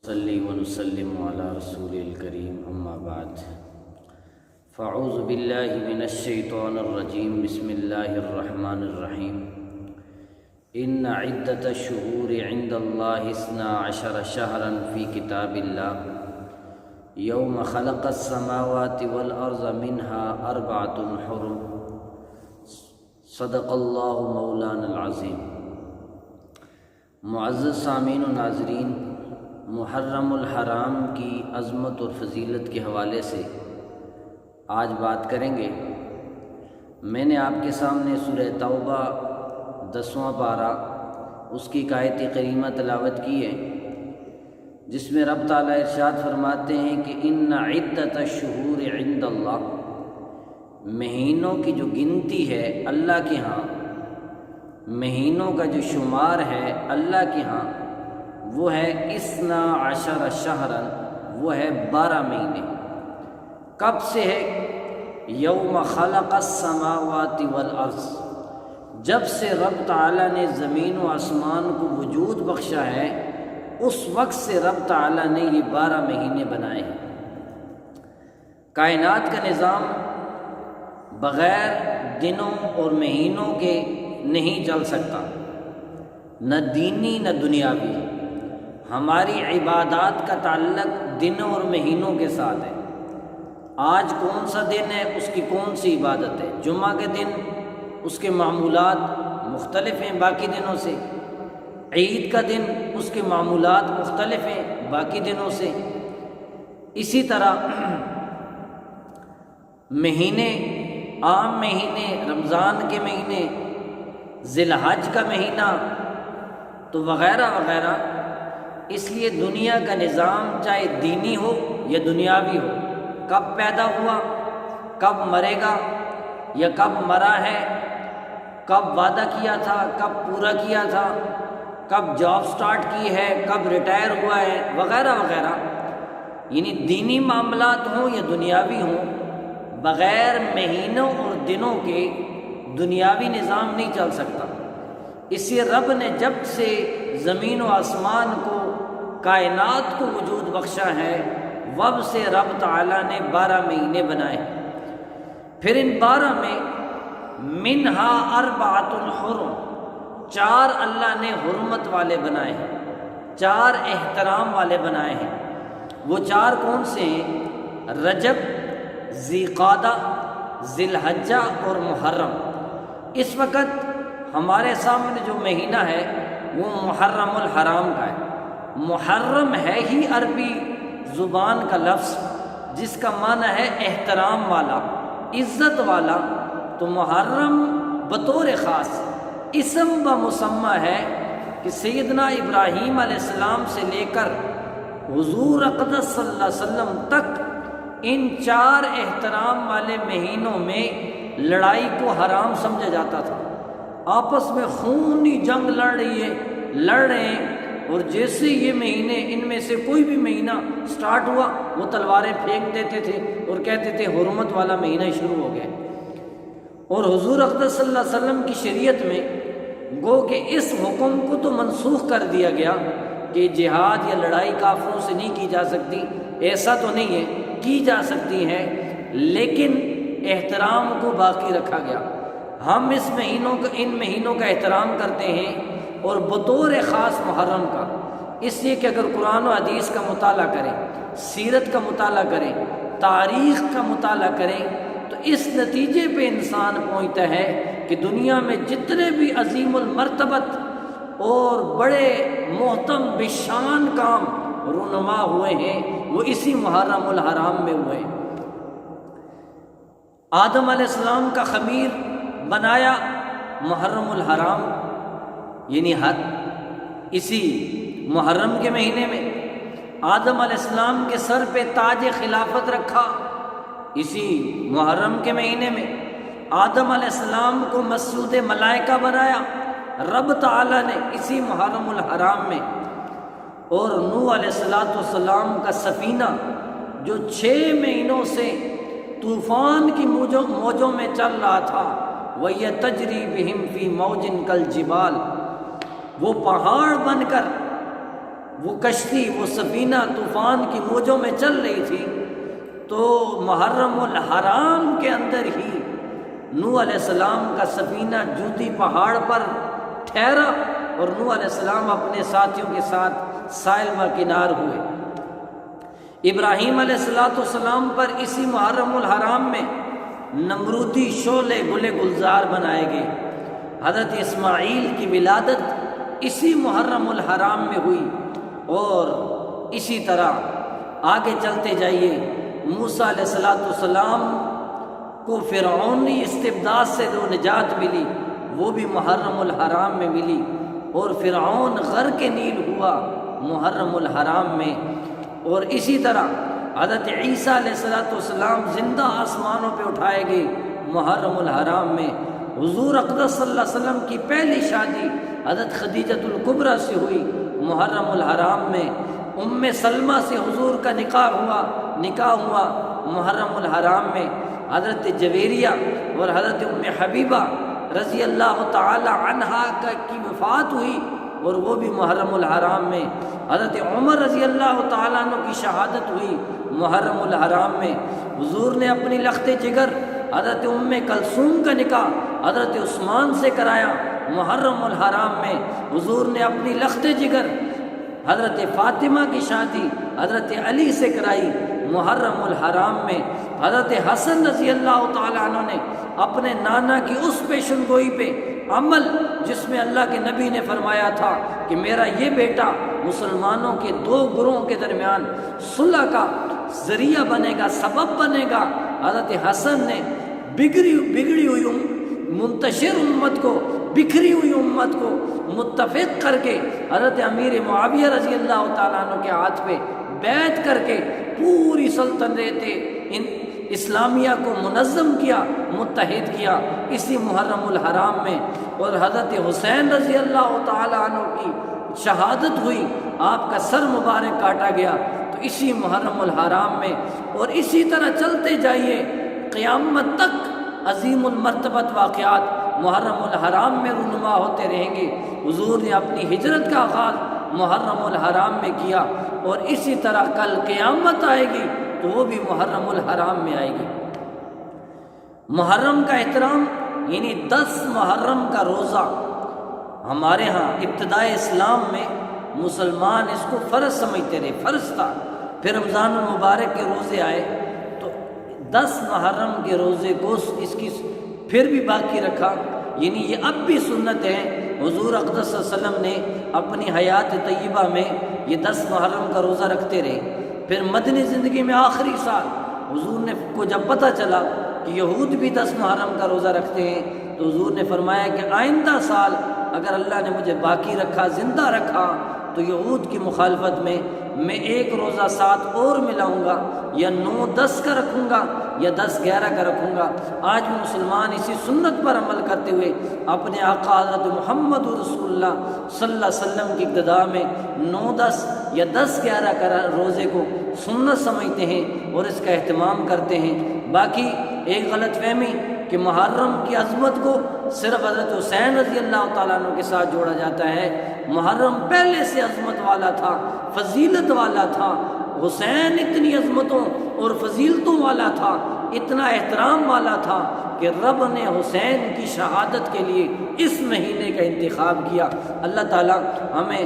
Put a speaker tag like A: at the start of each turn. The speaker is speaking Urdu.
A: صلی ونسلم علی رسول الکریم اما بعد فاعوذ باللہ من الشیطان الرجیم بسم اللہ الرحمن الرحیم ان عدۃ الشہور عند اللہ 12 شہرا فی کتاب اللہ یوم خلق السماوات والارض منها 4 حرم صدق اللہ مولانا العظیم۔ معزز سامعین و ناظرین، محرم الحرام کی عظمت اور فضیلت کے حوالے سے آج بات کریں گے۔ میں نے آپ کے سامنے سورہ توبہ 10واں پارہ اس کی آیت کریمہ تلاوت کی ہے، جس میں رب تعالیٰ ارشاد فرماتے ہیں کہ ان عدۃ الشہور عند اللہ، مہینوں کی جو گنتی ہے اللہ کے ہاں، مہینوں کا جو شمار ہے اللہ کے ہاں، وہ ہے 12 شہرا، وہ ہے 12 مہینے۔ کب سے ہے؟ یوم خلق السماوات والارض، جب سے رب تعالیٰ نے زمین و آسمان کو وجود بخشا ہے، اس وقت سے رب تعالیٰ نے یہ 12 مہینے بنائے ہیں۔ کائنات کا نظام بغیر دنوں اور مہینوں کے نہیں چل سکتا، نہ دینی نہ دنیاوی۔ ہماری عبادات کا تعلق دنوں اور مہینوں کے ساتھ ہے۔ آج کون سا دن ہے، اس کی کون سی عبادت ہے؟ جمعہ کے دن اس کے معمولات مختلف ہیں باقی دنوں سے، عید کا دن اس کے معمولات مختلف ہیں باقی دنوں سے۔ اسی طرح مہینے، عام مہینے، رمضان کے مہینے، ذی الحج کا مہینہ تو وغیرہ وغیرہ۔ اس لیے دنیا کا نظام چاہے دینی ہو یا دنیاوی ہو، کب پیدا ہوا، کب مرے گا یا کب مرا ہے، کب وعدہ کیا تھا، کب پورا کیا تھا، کب جاب سٹارٹ کی ہے، کب ریٹائر ہوا ہے، وغیرہ وغیرہ، یعنی دینی معاملات ہوں یا دنیاوی ہوں، بغیر مہینوں اور دنوں کے دنیاوی نظام نہیں چل سکتا۔ اس لیے رب نے جب سے زمین و آسمان کو، کائنات کو وجود بخشا ہے، وب سے رب تعالیٰ نے 12 مہینے بنائے۔ پھر ان 12 میں منہا 4 حرم، 4 اللہ نے حرمت والے بنائے ہیں، 4 احترام والے بنائے ہیں۔ وہ 4 کون سے ہیں؟ رجب، ذی قعدہ، ذی الحجہ اور محرم۔ اس وقت ہمارے سامنے جو مہینہ ہے وہ محرم الحرام کا ہے۔ محرم ہے ہی عربی زبان کا لفظ جس کا معنی ہے احترام والا، عزت والا، تو محرم بطور خاص اسم و مسمى ہے کہ سیدنا ابراہیم علیہ السلام سے لے کر حضور اقدس صلی اللہ علیہ وسلم تک ان 4 احترام والے مہینوں میں لڑائی کو حرام سمجھا جاتا تھا۔ آپس میں خونی جنگ لڑ رہے ہیں، اور جیسے یہ مہینے، ان میں سے کوئی بھی مہینہ سٹارٹ ہوا، وہ تلواریں پھینک دیتے تھے اور کہتے تھے حرمت والا مہینہ شروع ہو گیا۔ اور حضور اقدس صلی اللہ علیہ وسلم کی شریعت میں گو کہ اس حکم کو تو منسوخ کر دیا گیا کہ جہاد یا لڑائی کافروں سے نہیں کی جا سکتی، ایسا تو نہیں ہے، کی جا سکتی ہے، لیکن احترام کو باقی رکھا گیا۔ ہم ان مہینوں کا احترام کرتے ہیں، اور بطور خاص محرم کا، اس لیے کہ اگر قرآن و حدیث کا مطالعہ کریں، سیرت کا مطالعہ کریں، تاریخ کا مطالعہ کریں، تو اس نتیجے پہ انسان پہنچتا ہے کہ دنیا میں جتنے بھی عظیم المرتبت اور بڑے محتم بشان کام رونما ہوئے ہیں وہ اسی محرم الحرام میں ہوئے ہیں۔ آدم علیہ السلام کا خمیر بنایا محرم الحرام، یعنی اسی محرم کے مہینے میں۔ آدم علیہ السلام کے سر پہ تاج خلافت رکھا اسی محرم کے مہینے میں۔ آدم علیہ السلام کو مسجود ملائکہ بنایا رب تعالیٰ نے اسی محرم الحرام میں۔ اور نوح علیہ السلام کا سفینہ جو 6 مہینوں سے طوفان کی موجوں میں چل رہا تھا، وَهِيَ تَجْرِي بِهِمْ فِي مَوْجٍ كَالْجِبَالِ، وہ پہاڑ بن کر وہ کشتی، وہ سفینہ طوفان کی موجوں میں چل رہی تھی، تو محرم الحرام کے اندر ہی نوح علیہ السلام کا سفینہ جوتی پہاڑ پر ٹھہرا اور نوح علیہ السلام اپنے ساتھیوں کے ساتھ ساحل پر کنار ہوئے۔ ابراہیم علیہ السلام پر اسی محرم الحرام میں نمرودی شعلے گلے گلزار بنائے گئے۔ حضرت اسماعیل کی ولادت اسی محرم الحرام میں ہوئی، اور اسی طرح آگے چلتے جائیے، موسیٰ علیہ السلام کو فرعونی استبداد سے جو نجات ملی وہ بھی محرم الحرام میں ملی، اور فرعون غرق نیل ہوا محرم الحرام میں۔ اور اسی طرح حضرت عیسیٰ علیہ السلام زندہ آسمانوں پہ اٹھائے گئے محرم الحرام میں۔ حضور اقدس صلی اللہ علیہ وسلم کی پہلی شادی حضرت خدیجۃ الکبریٰ سے ہوئی محرم الحرام میں۔ ام سلمہ سے حضور کا نکاح ہوا محرم الحرام میں۔ حضرت جویریہ اور حضرت ام حبیبہ رضی اللہ تعالی عنہا کی وفات ہوئی، اور وہ بھی محرم الحرام میں۔ حضرت عمر رضی اللہ تعالیٰ عنہ کی شہادت ہوئی محرم الحرام میں۔ حضور نے اپنی لخت جگر حضرت ام کلثوم کا نکاح حضرت عثمان سے کرایا محرم الحرام میں۔ حضور نے اپنی لخت جگر حضرت فاطمہ کی شادی حضرت علی سے کرائی محرم الحرام میں۔ حضرت حسن رضی اللہ تعالیٰ عنہ نے اپنے نانا کی اس پیشن گوئی پہ عمل، جس میں اللہ کے نبی نے فرمایا تھا کہ میرا یہ بیٹا مسلمانوں کے دو گروہوں کے درمیان صلح کا ذریعہ بنے گا، سبب بنے گا، حضرت حسن نے بگڑی ہوئی منتشر امت کو، بکھری ہوئی امت کو متفق کر کے حضرت امیر معاویہ رضی اللہ تعالیٰ عنہ کے ہاتھ پہ بیعت کر کے پوری سلطنت اسلامیہ کو منظم کیا، متحد کیا اسی محرم الحرام میں۔ اور حضرت حسین رضی اللہ تعالیٰ عنہ کی شہادت ہوئی، آپ کا سر مبارک کاٹا گیا تو اسی محرم الحرام میں۔ اور اسی طرح چلتے جائیے، قیامت تک عظیم المرتبت واقعات محرم الحرام میں رونما ہوتے رہیں گے۔ حضور نے اپنی ہجرت کا آغاز محرم الحرام میں کیا، اور اسی طرح کل قیامت آئے گی تو وہ بھی محرم الحرام میں آئے گی۔ محرم کا احترام، یعنی 10 محرم کا روزہ ہمارے ہاں ابتدائے اسلام میں مسلمان اس کو فرض سمجھتے رہے، فرض تھا۔ پھر رمضان المبارک کے روزے آئے تو 10 محرم کے روزے کو اس کی پھر بھی باقی رکھا، یعنی یہ اب بھی سنت ہے۔ حضور اقدس صلی اللہ علیہ وسلم نے اپنی حیات طیبہ میں یہ 10 محرم کا روزہ رکھتے رہے۔ پھر مدنی زندگی میں آخری سال حضور نے کو جب پتہ چلا کہ یہود بھی 10 محرم کا روزہ رکھتے ہیں، تو حضور نے فرمایا کہ آئندہ سال اگر اللہ نے مجھے باقی رکھا، زندہ رکھا، تو یہود کی مخالفت میں ایک روزہ ساتھ اور ملاؤں گا، یا 9-10 کا رکھوں گا یا 10-11 کا رکھوں گا۔ آج بھی مسلمان اسی سنت پر عمل کرتے ہوئے اپنے آقا حضرت محمد رسول اللہ صلی اللہ علیہ وسلم کی اقتداء میں 9-10 یا 10-11 کا روزے کو سنت سمجھتے ہیں اور اس کا اہتمام کرتے ہیں۔ باقی ایک غلط فہمی کہ محرم کی عظمت کو صرف حضرت حسین رضی اللہ تعالیٰ عنہ کے ساتھ جوڑا جاتا ہے۔ محرم پہلے سے عظمت والا تھا، فضیلت والا تھا۔ حسین اتنی عظمتوں اور فضیلتوں والا تھا، اتنا احترام والا تھا کہ رب نے حسین کی شہادت کے لیے اس مہینے کا انتخاب کیا۔ اللہ تعالیٰ ہمیں